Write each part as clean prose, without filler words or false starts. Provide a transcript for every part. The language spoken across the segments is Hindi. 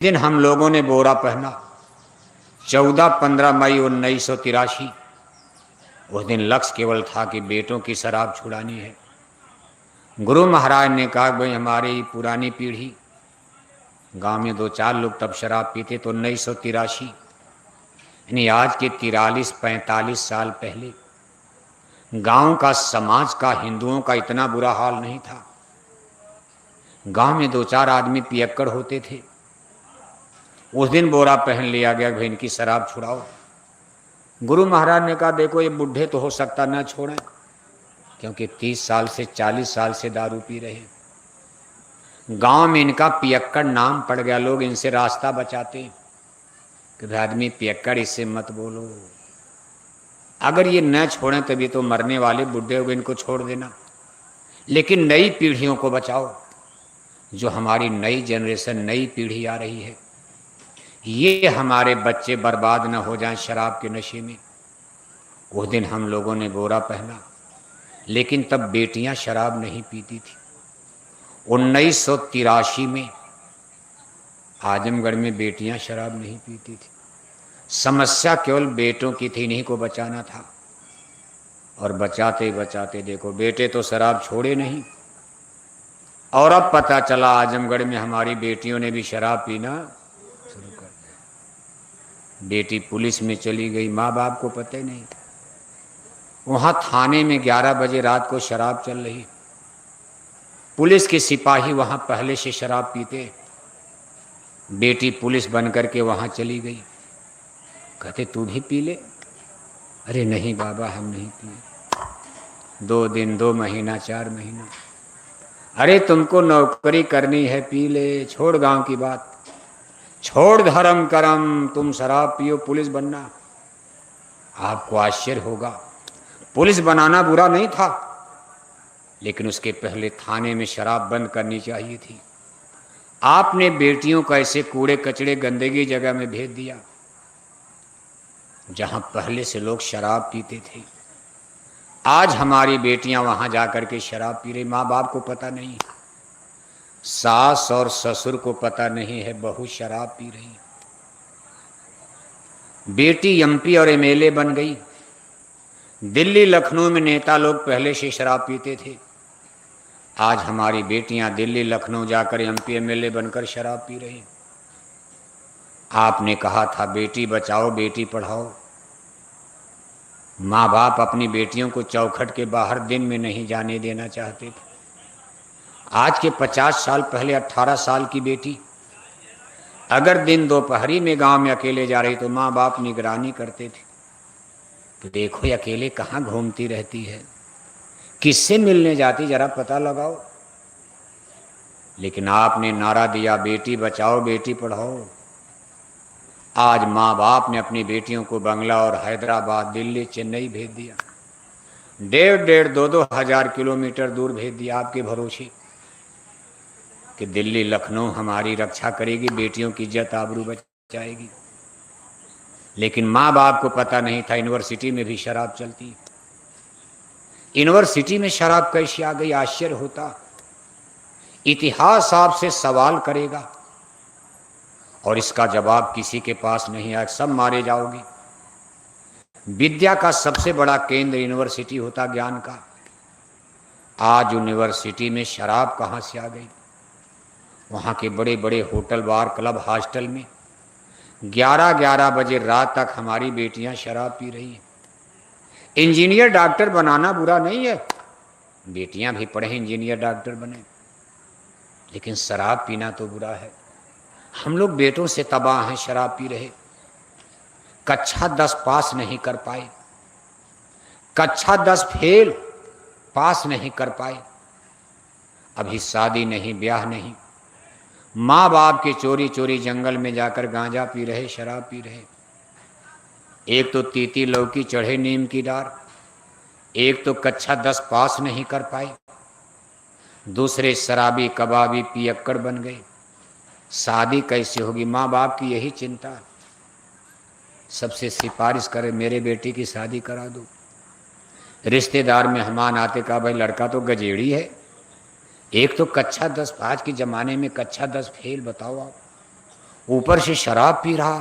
दिन हम लोगों ने बोरा पहना 14-15 मई 1983। उस दिन लक्ष्य केवल था कि बेटों की शराब छुड़ानी है। गुरु महाराज ने कहा भाई हमारी पुरानी पीढ़ी गांव में 2-4 लोग तब शराब पीते तो 1983 यानी आज के 43-45 साल पहले गांव का समाज का हिंदुओं का इतना बुरा हाल नहीं था। गांव में 2-4 आदमी पियक्कड़ होते थे। उस दिन बोरा पहन लिया गया भाई इनकी शराब छुड़ाओ। गुरु महाराज ने कहा देखो ये बुढ़े तो हो सकता ना छोड़ें क्योंकि 30 साल से 40 साल से दारू पी रहे। गांव में इनका पियक्कड़ नाम पड़ गया, लोग इनसे रास्ता बचाते कि आदमी पियक्कड़ इससे मत बोलो, अगर ये न छोड़ें तभी तो मरने वाले बुढ़े हो गए, इनको छोड़ देना। लेकिन नई पीढ़ियों को बचाओ, जो हमारी नई जनरेशन नई पीढ़ी आ रही है, ये हमारे बच्चे बर्बाद न हो जाएं शराब के नशे में। उस दिन हम लोगों ने बोरा पहना, लेकिन तब बेटियां शराब नहीं पीती थी। 1983 में आजमगढ़ में बेटियां शराब नहीं पीती थी। समस्या केवल बेटों की थी, इन्हीं को बचाना था। और बचाते बचाते देखो बेटे तो शराब छोड़े नहीं, और अब पता चला आजमगढ़ में हमारी बेटियों ने भी शराब पीना शुरू कर दिया। बेटी पुलिस में चली गई, माँ बाप को पता ही नहीं। वहां थाने में 11 बजे रात को शराब चल रही, पुलिस के सिपाही वहां पहले से शराब पीते। बेटी पुलिस बन करके वहां चली गई, कहते तू भी पी ले। अरे नहीं बाबा हम नहीं पिए। 2 दिन 2 महीना 4 महीना, अरे तुमको नौकरी करनी है पी ले, छोड़ गांव की बात, छोड़ धर्म करम, तुम शराब पियो पुलिस बनना। आपको आश्चर्य होगा, पुलिस बनाना बुरा नहीं था, लेकिन उसके पहले थाने में शराब बंद करनी चाहिए थी। आपने बेटियों को ऐसे कूड़े कचड़े गंदगी जगह में भेज दिया जहां पहले से लोग शराब पीते थे। आज हमारी बेटियां वहां जाकर के शराब पी रही, माँ बाप को पता नहीं, सास और ससुर को पता नहीं है बहू शराब पी रही। बेटी एमपी और एमएलए बन गई। दिल्ली लखनऊ में नेता लोग पहले से शराब पीते थे, आज हमारी बेटियां दिल्ली लखनऊ जाकर एमपी एमएलए बनकर शराब पी रही। आपने कहा था बेटी बचाओ बेटी पढ़ाओ, माँ बाप अपनी बेटियों को चौखट के बाहर दिन में नहीं जाने देना चाहते थे। आज के 50 साल पहले 18 साल की बेटी अगर दिन दोपहरी में गांव में अकेले जा रही तो माँ बाप निगरानी करते थे, तो देखो ये अकेले कहाँ घूमती रहती है, किससे मिलने जाती जरा पता लगाओ। लेकिन आपने नारा दिया बेटी बचाओ बेटी पढ़ाओ। आज माँ बाप ने अपनी बेटियों को बंगला और हैदराबाद दिल्ली चेन्नई भेज दिया, 1.5 2 हज़ार किलोमीटर दूर भेज दिया आपके भरोसे कि दिल्ली लखनऊ हमारी रक्षा करेगी, बेटियों की इज्जत आबरू बचाएगी। लेकिन माँ बाप को पता नहीं था यूनिवर्सिटी में भी शराब चलती। यूनिवर्सिटी में शराब कैसे आ गई, आश्चर्य होता। इतिहास आपसे सवाल करेगा और इसका जवाब किसी के पास नहीं है, सब मारे जाओगे। विद्या का सबसे बड़ा केंद्र यूनिवर्सिटी होता ज्ञान का, आज यूनिवर्सिटी में शराब कहाँ से आ गई। वहाँ के बड़े बड़े होटल बार क्लब हॉस्टल में 11-11 बजे रात तक हमारी बेटियां शराब पी रही हैं। इंजीनियर डॉक्टर बनाना बुरा नहीं है, बेटियां भी पढ़े इंजीनियर डॉक्टर बने, लेकिन शराब पीना तो बुरा है। हम लोग बेटों से तबाह हैं, शराब पी रहे। कक्षा 10 पास नहीं कर पाए, कक्षा 10 फेल, पास नहीं कर पाए। अभी शादी नहीं ब्याह नहीं, माँ बाप के चोरी चोरी जंगल में जाकर गांजा पी रहे, शराब पी रहे। एक तो तीती लौकी चढ़े नीम की डार, एक तो कक्षा 10 पास नहीं कर पाए, दूसरे शराबी कबाबी पियक्कड़ बन गए। शादी कैसे होगी, माँ बाप की यही चिंता। सबसे सिफारिश करे मेरे बेटी की शादी करा दो। रिश्तेदार मेहमान आते, कहा भाई लड़का तो गजेड़ी है, एक तो कक्षा 10, आज के ज़माने में कक्षा 10 फेल, बताओ आप। ऊपर से शराब पी रहा।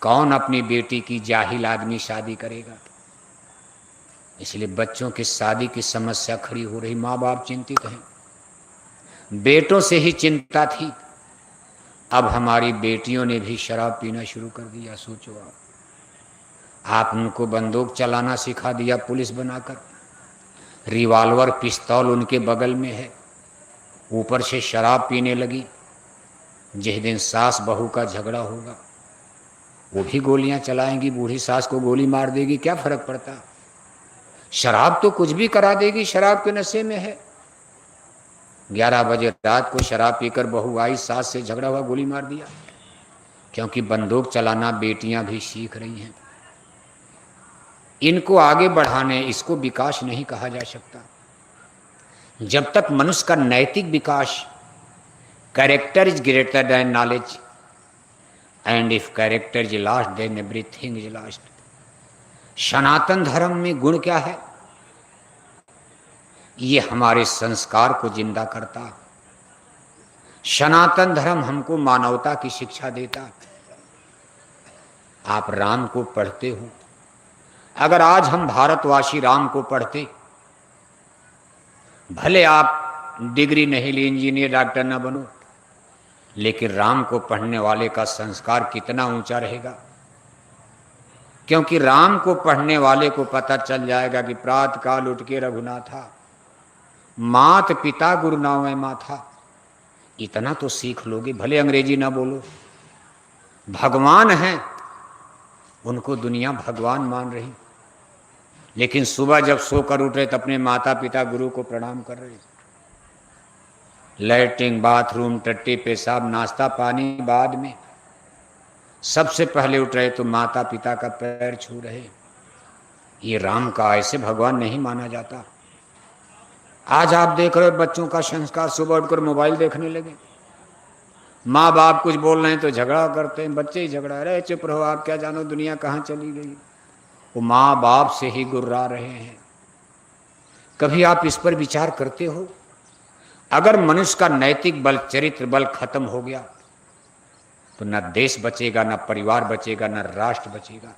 कौन अपनी बेटी की जाहिल आदमी शादी करेगा? इसलिए बच्चों की शादी की समस्या खड़ी हो रही। माँ बाप चिंतित हैं। बेटों से ही चिंता थी, अब हमारी बेटियों ने भी शराब पीना शुरू कर दिया। सोचो आप उनको बंदूक चलाना सिखा दिया पुलिस बनाकर, रिवॉल्वर पिस्तौल उनके बगल में है, ऊपर से शराब पीने लगी। जिस दिन सास बहू का झगड़ा होगा वो भी गोलियां चलाएंगी, बूढ़ी सास को गोली मार देगी, क्या फर्क पड़ता? शराब तो कुछ भी करा देगी, शराब के नशे में है। 11 बजे रात को शराब पीकर बहू आई, सास से झगड़ा हुआ, गोली मार दिया। क्योंकि बंदूक चलाना बेटियां भी सीख रही हैं। इनको आगे बढ़ाने, इसको विकास नहीं कहा जा सकता जब तक मनुष्य का नैतिक विकास, character is greater than knowledge, and if character is lost then everything is lost. Sanatan Dharma में गुण क्या है? ये हमारे संस्कार को जिंदा करता। सनातन धर्म हमको मानवता की शिक्षा देता। आप राम को पढ़ते हो, अगर आज हम भारतवासी राम को पढ़ते, भले आप डिग्री नहीं ली, इंजीनियर डॉक्टर ना बनो, लेकिन राम को पढ़ने वाले का संस्कार कितना ऊंचा रहेगा। क्योंकि राम को पढ़ने वाले को पता चल जाएगा कि प्रातः काल उठ के रघुनाथा, मात पिता गुरु नावे माथा। इतना तो सीख लोगे, भले अंग्रेजी ना बोलो। भगवान हैं, उनको दुनिया भगवान मान रही, लेकिन सुबह जब सोकर उठ रहे तो अपने माता पिता गुरु को प्रणाम कर रहे। लैट्रिन बाथरूम टट्टी पेशाब नाश्ता पानी बाद में, सबसे पहले उठ रहे तो माता पिता का पैर छू रहे। ये राम का ऐसे भगवान नहीं माना जाता। आज आप देख रहे हो बच्चों का संस्कार, सुबह उठकर मोबाइल देखने लगे, माँ बाप कुछ बोल रहे हैं तो झगड़ा करते हैं, बच्चे ही झगड़ा। अरे चुप रहो, आप क्या जानो दुनिया कहाँ चली गई। वो माँ बाप से ही गुर्रा रहे हैं। कभी आप इस पर विचार करते हो? अगर मनुष्य का नैतिक बल, चरित्र बल खत्म हो गया तो न देश बचेगा, न परिवार बचेगा, न राष्ट्र बचेगा।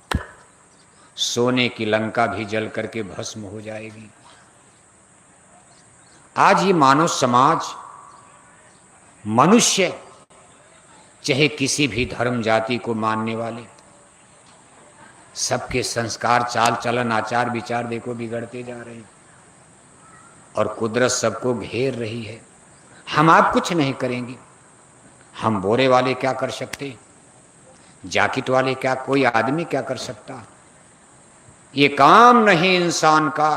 सोने की लंका भी जल करके भस्म हो जाएगी। आज ये मानव समाज, मनुष्य, चाहे किसी भी धर्म जाति को मानने वाले, सबके संस्कार चाल चलन आचार विचार देखो बिगड़ते जा रहे हैं और कुदरत सबको घेर रही है। हम आप कुछ नहीं करेंगे। हम बोरे वाले क्या कर सकते, जैकेट वाले क्या, कोई आदमी क्या कर सकता? ये काम नहीं इंसान का,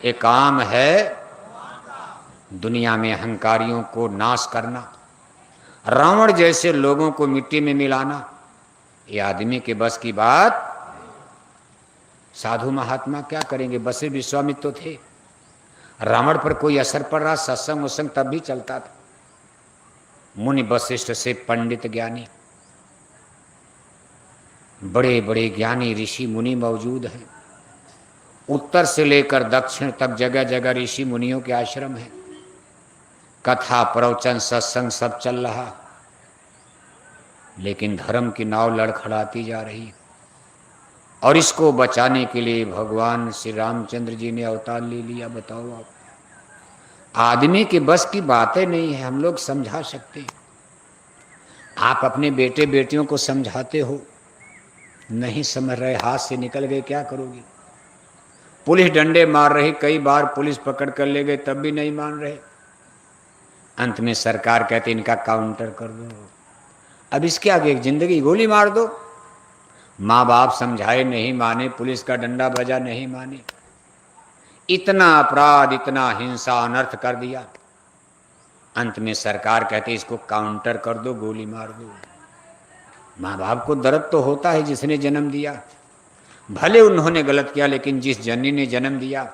ये काम है दुनिया में अहंकारियों को नाश करना, रावण जैसे लोगों को मिट्टी में मिलाना। ये आदमी के बस की बात। साधु महात्मा क्या करेंगे? बसे विश्वामित्र तो थे, रावण पर कोई असर पड़ रहा, सत्संग वत्संग तब भी चलता था। मुनि वशिष्ठ से पंडित ज्ञानी, बड़े बड़े ज्ञानी ऋषि मुनि मौजूद हैं। उत्तर से लेकर दक्षिण तक जगह जगह ऋषि मुनियों के आश्रम हैं। कथा प्रवचन सत्संग सब चल रहा, लेकिन धर्म की नाव लड़खड़ाती जा रही है। और इसको बचाने के लिए भगवान श्री रामचंद्र जी ने अवतार ले लिया। बताओ आप, आदमी के बस की बातें नहीं है, हम लोग समझा सकते। आप अपने बेटे बेटियों को समझाते हो, नहीं समझ रहे, हाथ से निकल गए, क्या करोगे? पुलिस डंडे मार रही, कई बार पुलिस पकड़ कर ले गए, तब भी नहीं मान रहे। अंत में सरकार कहती इनका काउंटर कर दो। अब इसके आगे एक जिंदगी, गोली मार दो। माँ बाप समझाए नहीं माने, पुलिस का डंडा बजा नहीं माने। इतना अपराध, इतना हिंसा, अनर्थ कर दिया। अंत में सरकार कहती इसको काउंटर कर दो, गोली मार दो। माँ बाप को दर्द तो होता है जिसने जन्म दिया, भले उन्होंने गलत किया, लेकिन जिस जननी ने जन्म दिया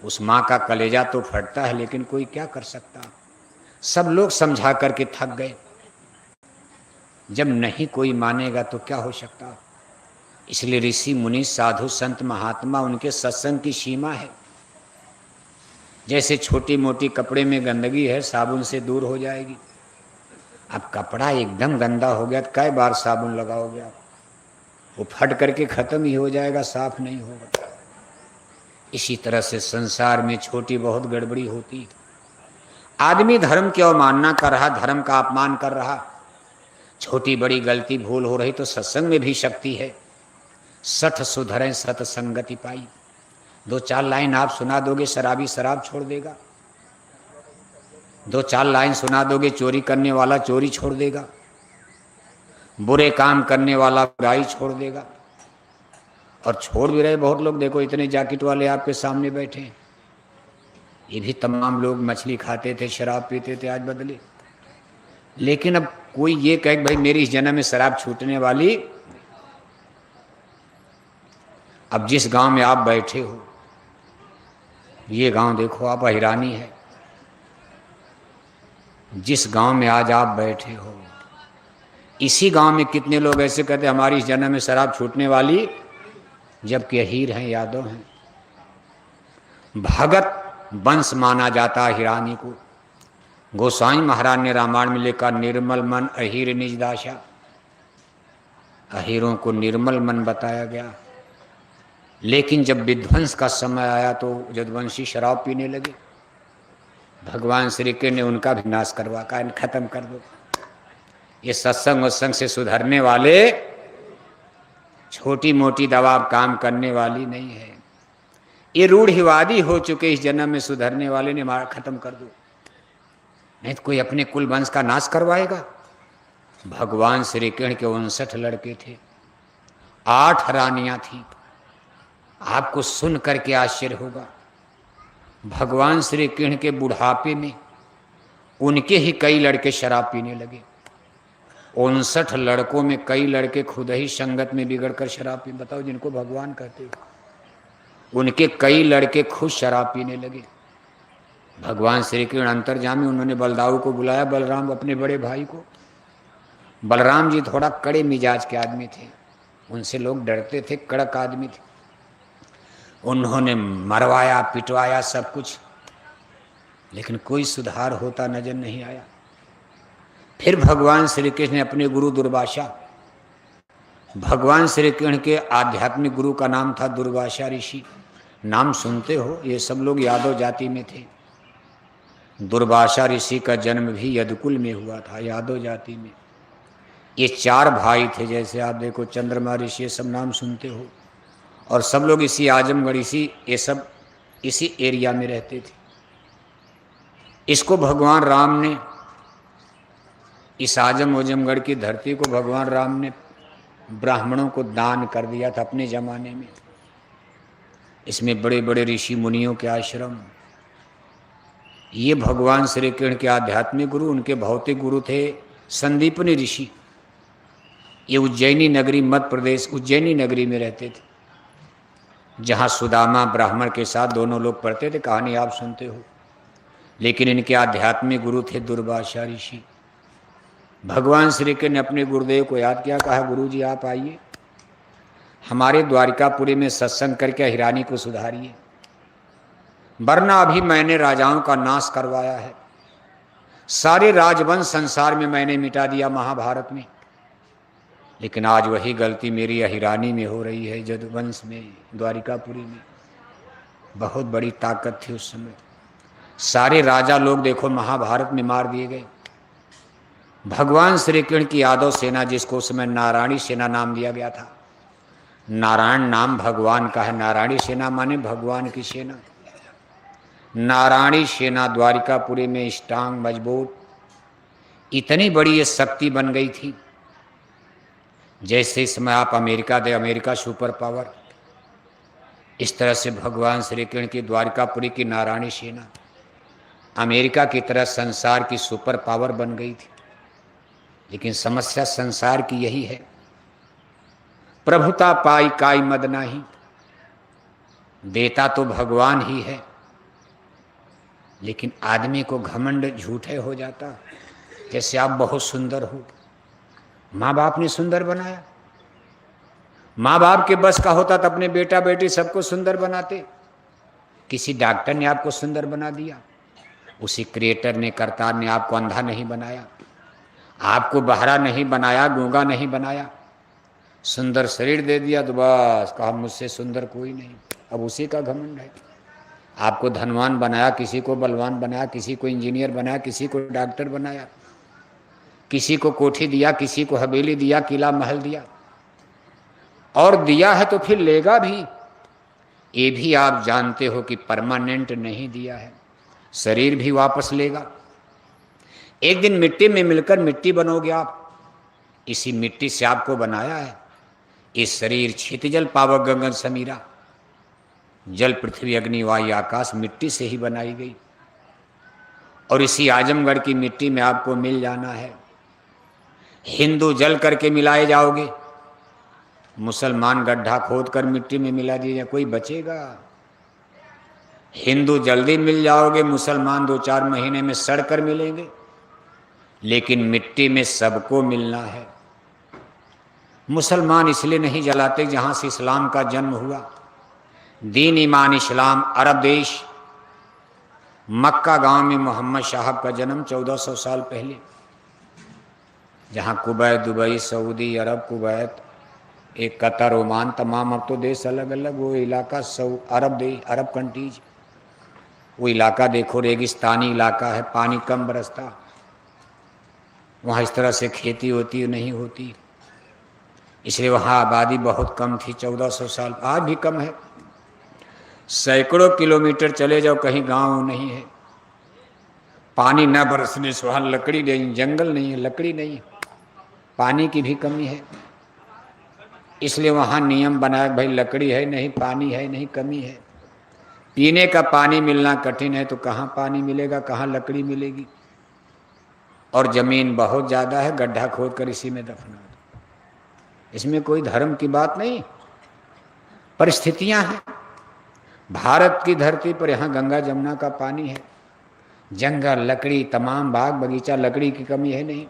उस माँ का कलेजा तो फटता है, लेकिन कोई क्या कर सकता। सब लोग समझा करके थक गए। जब नहीं कोई मानेगा तो क्या हो सकता। इसलिए ऋषि मुनि साधु संत महात्मा, उनके सत्संग की सीमा है। जैसे छोटी मोटी कपड़े में गंदगी है, साबुन से दूर हो जाएगी। अब कपड़ा एकदम गंदा हो गया तो कई बार साबुन लगाओगे आप, वो फट करके खत्म ही हो जाएगा, साफ नहीं होगा। इसी तरह से संसार में छोटी बहुत गड़बड़ी होती है। आदमी धर्म की अवमानना कर रहा, धर्म का अपमान कर रहा, छोटी बड़ी गलती भूल हो रही तो सत्संग में भी शक्ति है। सठ सुधरें सत संगति पाई, दो चार लाइन आप सुना दोगे शराबी शराब छोड़ देगा, दो चार लाइन सुना दोगे चोरी करने वाला चोरी छोड़ देगा, बुरे काम करने वाला बुराई छोड़ देगा। और छोड़ भी रहे बहुत लोग, देखो इतने जैकेट वाले आपके सामने बैठे हैं, ये भी तमाम लोग मछली खाते थे, शराब पीते थे, आज बदले। लेकिन अब कोई ये कहे भाई मेरी इस जन्म में शराब छूटने वाली। अब जिस गांव में आप बैठे हो, ये गांव देखो आप अहिरानी है, जिस गांव में आज आप बैठे हो, इसी गांव में कितने लोग ऐसे कहते हमारी इस जन्म में शराब छूटने वाली, जबकि अहीर हैं, यादव हैं। भगत वंश माना जाता है हिरानी को। गोसाई महाराज ने रामायण में लिखा, निर्मल मन अहीर निज दाशा, अहीरों को निर्मल मन बताया गया। लेकिन जब विध्वंस का समय आया तो यदुवंशी शराब पीने लगे, भगवान श्री कृष्ण ने उनका भी नाश करवा कर खत्म कर दो। ये सत्संग उत्संग से सुधरने वाले, छोटी मोटी दवा काम करने वाली नहीं है। ये रूढ़िवादी हो चुके, इस जन्म में सुधरने वाले ने मार खत्म कर दो, नहीं तो कोई अपने कुल वंश का नाश करवाएगा। भगवान श्री कृष्ण के 59 लड़के थे, 8 रानियां थी। आपको सुन करके आश्चर्य होगा, भगवान श्री कृष्ण के बुढ़ापे में उनके ही कई लड़के शराब पीने लगे। 59 लड़कों में कई लड़के खुद ही संगत में बिगड़कर शराब पी, बताओ जिनको भगवान कहते हो, उनके कई लड़के खुद शराब पीने लगे। भगवान श्री कृष्ण अंतर्यामी, उन्होंने बलदाऊ को बुलाया, बलराम अपने बड़े भाई को। बलराम जी थोड़ा कड़े मिजाज के आदमी थे, उनसे लोग डरते थे, कड़क आदमी थे। उन्होंने मरवाया पिटवाया सब कुछ, लेकिन कोई सुधार होता नजर नहीं आया। फिर भगवान श्री कृष्ण ने अपने गुरु दुर्वासा, भगवान श्री कृष्ण के आध्यात्मिक गुरु का नाम था दुर्वासा ऋषि, नाम सुनते हो, ये सब लोग यादव जाति में थे। दुर्वासा ऋषि का जन्म भी यदुकुल में हुआ था, यादव जाति में। ये 4 भाई थे, जैसे आप देखो चंद्रमा ऋषि, ये सब नाम सुनते हो, और सब लोग इसी आजमगढ़, इसी ये सब इसी एरिया में रहते थे। इसको भगवान राम ने, इस आजमगढ़ की धरती को भगवान राम ने ब्राह्मणों को दान कर दिया था अपने जमाने में। इसमें बड़े बड़े ऋषि मुनियों के आश्रम। ये भगवान श्री कृष्ण के आध्यात्मिक गुरु, उनके भौतिक गुरु थे संदीपनी ऋषि। ये उज्जैनी नगरी, मध्य प्रदेश उज्जैनी नगरी में रहते थे, जहाँ सुदामा ब्राह्मण के साथ दोनों लोग पढ़ते थे, कहानी आप सुनते हो। लेकिन इनके आध्यात्मिक गुरु थे दुर्वासा ऋषि। भगवान श्री कृष्ण ने अपने गुरुदेव को याद किया, कहा गुरु जी आप आइए, हमारे द्वारिकापुरी में सत्संग करके हिरानी को सुधारिए, वरना अभी मैंने राजाओं का नाश करवाया है, सारे राजवंश संसार में मैंने मिटा दिया महाभारत में। लेकिन आज वही गलती मेरी अहिरानी में हो रही है, यदुवंश में, द्वारिकापुरी में। बहुत बड़ी ताकत थी उस समय, सारे राजा लोग देखो महाभारत में मार दिए गए। भगवान श्री कृष्ण की यादव सेना, जिसको उस समय नारायणी सेना नाम दिया गया था, नारायण नाम भगवान का है, नारायणी सेना माने भगवान की सेना। नारायणी सेना द्वारिकापुरी में स्ट्रांग, मजबूत, इतनी बड़ी ये शक्ति बन गई थी, जैसे इस समय आप अमेरिका दे, अमेरिका सुपर पावर, इस तरह से भगवान श्री कृष्ण की द्वारिकापुरी की नारायणी सेना अमेरिका की तरह संसार की सुपर पावर बन गई थी। लेकिन समस्या संसार की यही है, प्रभुता पाई काई मद नाही, देता तो भगवान ही है, लेकिन आदमी को घमंड झूठे हो जाता। जैसे आप बहुत सुंदर हो, माँ बाप ने सुंदर बनाया, माँ बाप के बस का होता तो अपने बेटा बेटी सबको सुंदर बनाते। किसी डॉक्टर ने आपको सुंदर बना दिया, उसी क्रिएटर ने, कर्ता ने आपको अंधा नहीं बनाया। आपको बहरा नहीं बनाया, गूंगा नहीं बनाया, सुंदर शरीर दे दिया तो बस कहा मुझसे सुंदर कोई नहीं। अब उसी का घमंड है। आपको धनवान बनाया, किसी को बलवान बनाया, किसी को इंजीनियर बनाया, किसी को डॉक्टर बनाया, किसी को कोठी दिया, किसी को हवेली दिया, किला महल दिया, और दिया है तो फिर लेगा भी। ये भी आप जानते हो कि परमानेंट नहीं दिया है। शरीर भी वापस लेगा। एक दिन मिट्टी में मिलकर मिट्टी बनोगे आप। इसी मिट्टी से आपको बनाया है। इस शरीर क्षितिजल पावक गगन समीरा, जल पृथ्वी अग्नि वायु आकाश मिट्टी से ही बनाई गई। और इसी आजमगढ़ की मिट्टी में आपको मिल जाना है। हिंदू जल करके मिलाए जाओगे, मुसलमान गड्ढा खोद कर मिट्टी में मिला दीजिए, कोई बचेगा? हिंदू जल्दी मिल जाओगे, मुसलमान 2-4 महीने में सड़ कर मिलेंगे। लेकिन मिट्टी में सबको मिलना है। मुसलमान इसलिए नहीं जलाते जहां से इस्लाम का जन्म हुआ। दीन ईमान इस्लाम अरब देश मक्का गांव में मोहम्मद साहब का जन्म 1400 साल पहले। जहां कुवैत, दुबई, सऊदी अरब, कुवैत, एक कतर, ओमान, तमाम अब तो देश अलग अलग, वो इलाका अरब देश, अरब कंट्रीज, वो इलाका देखो रेगिस्तानी इलाका है, पानी कम बरसता, वहाँ इस तरह से खेती होती नहीं होती, इसलिए वहाँ आबादी बहुत कम थी 1400 साल। आज भी कम है। सैकड़ों किलोमीटर चले जाओ कहीं गांव नहीं है। पानी न बरसने से वहाँ लकड़ी नहीं, जंगल नहीं है, लकड़ी नहीं है, पानी की भी कमी है। इसलिए वहाँ नियम बनाया भाई लकड़ी है नहीं, पानी है नहीं, कमी है। पीने का पानी मिलना कठिन है तो कहाँ पानी मिलेगा, कहाँ लकड़ी मिलेगी। और जमीन बहुत ज़्यादा है, गड्ढा खोद कर इसी में दफना दो। इसमें कोई धर्म की बात नहीं, परिस्थितियां हैं। भारत की धरती पर यहाँ गंगा जमुना का पानी है, जंगल, लकड़ी, तमाम बाग बगीचा, लकड़ी की कमी है नहीं।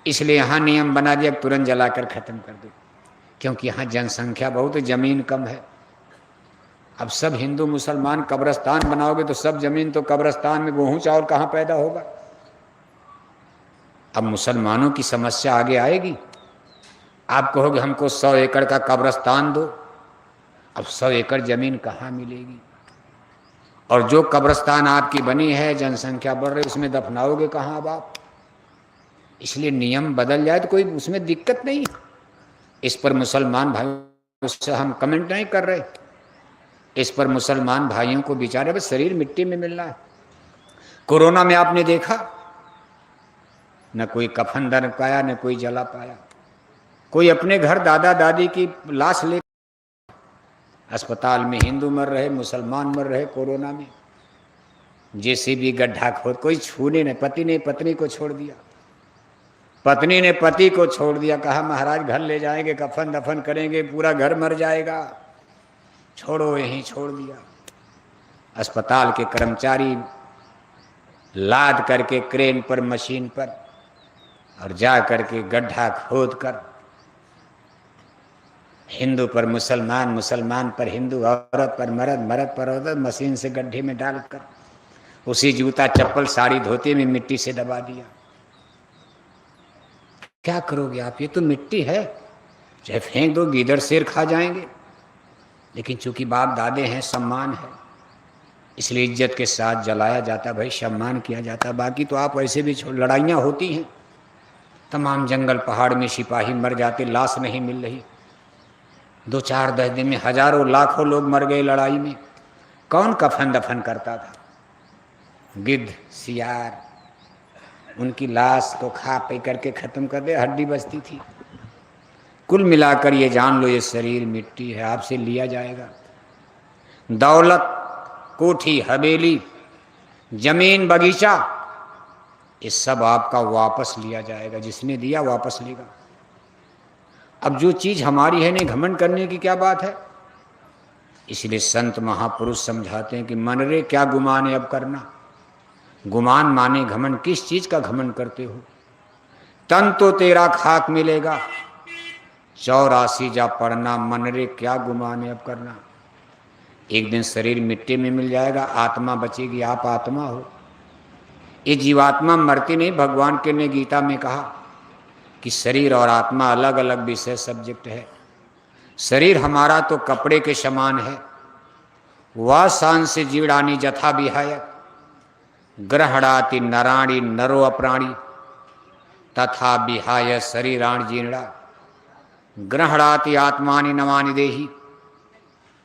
इसलिए यहाँ नियम बना दिया तुरंत जलाकर खत्म कर दो, क्योंकि यहाँ जनसंख्या बहुत, जमीन कम है। अब सब हिंदू मुसलमान कब्रस्तान बनाओगे तो सब जमीन तो कब्रस्तान में, गेहूं चावल कहाँ पैदा होगा। अब मुसलमानों की समस्या आगे आएगी। आप कहोगे हमको 100 एकड़ का कब्रस्तान दो, अब 100 एकड़ जमीन कहाँ मिलेगी। और जो कब्रस्तान आपकी बनी है, जनसंख्या बढ़ रही, उसमें दफनाओगे कहाँ अब आप। इसलिए नियम बदल जाए तो कोई उसमें दिक्कत नहीं। इस पर मुसलमान भाई, उससे हम कमेंट नहीं कर रहे, इस पर मुसलमान भाइयों को बेचारे बस शरीर मिट्टी में मिलना है। कोरोना में आपने देखा न कोई कफन दर पाया, न कोई जला पाया। कोई अपने घर दादा दादी की लाश ले, अस्पताल में हिंदू मर रहे, मुसलमान मर रहे कोरोना में। जैसे भी गड्ढा खोद, कोई छूने नहीं। पति ने पत्नी को छोड़ दिया, पत्नी ने पति को छोड़ दिया, कहा महाराज घर ले जाएंगे, कफन दफन करेंगे, पूरा घर मर जाएगा, छोड़ो, यहीं छोड़ दिया। अस्पताल के कर्मचारी लाद करके क्रेन पर, मशीन पर, और जा करके गड्ढा खोद कर हिंदू पर मुसलमान, मुसलमान पर हिंदू, औरत पर मर्द, मर्द पर औरत, मशीन से गड्ढे में डालकर उसी जूता चप्पल साड़ी धोती में मिट्टी से दबा दिया। क्या करोगे आप? ये तो मिट्टी है, चाहे फेंक दो, गीदड़ शेर खा जाएंगे। लेकिन चूंकि बाप दादे हैं, सम्मान है, इसलिए इज्जत के साथ जलाया जाता, भाई सम्मान किया जाता। बाकी तो आप वैसे भी लड़ाइयाँ होती हैं, तमाम जंगल पहाड़ में सिपाही मर जाते, लाश नहीं मिल रही। 2-4-10 दिन में हजारों लाखों लोग मर गए लड़ाई में। कौन कफन दफन करता था? गिद्ध, सियार, उनकी लाश को खा पी करके खत्म कर दे, हड्डी बचती थी। कुल मिलाकर ये जान लो, ये शरीर मिट्टी है, आपसे लिया जाएगा। दौलत, कोठी, हवेली, जमीन, बगीचा, ये सब आपका वापस लिया जाएगा। जिसने दिया वापस लेगा। अब जो चीज हमारी है नहीं, घमंड करने की क्या बात है। इसलिए संत महापुरुष समझाते हैं कि मन रे क्या गुमान है अब करना। गुमान माने घमंड। किस चीज का घमंड करते हो? तन तो तेरा खाक मिलेगा, 84 जा पड़ना, मन रे क्या गुमान है अब करना। एक दिन शरीर मिट्टी में मिल जाएगा, आत्मा बचेगी। आप आत्मा हो, ये जीवात्मा मरती नहीं। भगवान के ने गीता में कहा कि शरीर और आत्मा अलग अलग विषय सब्जेक्ट है। शरीर हमारा तो कपड़े के समान है। वह सांस से जीवड़ानी जथा विहाय ग्रहणाति नराणी नरो अप्राणी तथा विहाय शरीराण जीर्णा ग्रहणाति आत्मानि नवानि देही।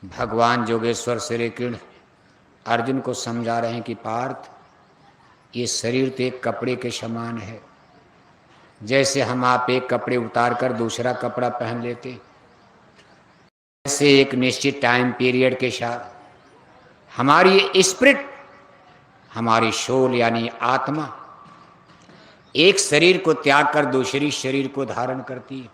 भगवान जोगेश्वर श्री कृष्ण अर्जुन को समझा रहे हैं कि पार्थ, ये शरीर तो एक कपड़े के समान है। जैसे हम आप एक कपड़े उतार कर दूसरा कपड़ा पहन लेते, ऐसे एक निश्चित टाइम पीरियड के साथ हमारी स्पिरिट, हमारी सोल यानी आत्मा एक शरीर को त्याग कर दूसरी शरीर को धारण करती है।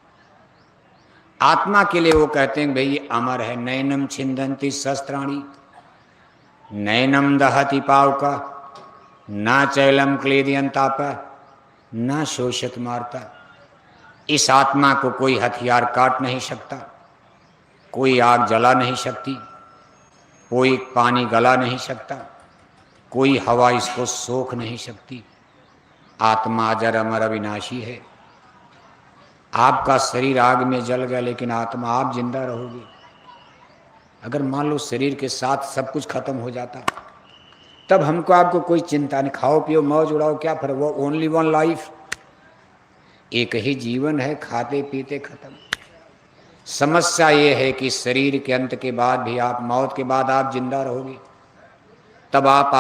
आत्मा के लिए वो कहते हैं भाई ये अमर है। नैनम छिंदंती शस्त्राणी नैनम दहति पावका ना चैलम क्लेदियंताप ना शोषित मारता। इस आत्मा को कोई हथियार काट नहीं सकता, कोई आग जला नहीं सकती, कोई पानी गला नहीं सकता, कोई हवा इसको सोख नहीं सकती। आत्मा अजर अमर अविनाशी है। आपका शरीर आग में जल गया लेकिन आत्मा आप जिंदा रहोगे। अगर मान लो शरीर के साथ सब कुछ खत्म हो जाता, तब हमको आपको कोई चिंता नहीं। खाओ पियो मौज उड़ाओ, क्या फर्क। वो ओनली वन लाइफ, एक ही जीवन है, खाते पीते खत्म। समस्या ये है कि शरीर के अंत के बाद भी आप, मौत के बाद आप जिंदा रहोगे, तब आप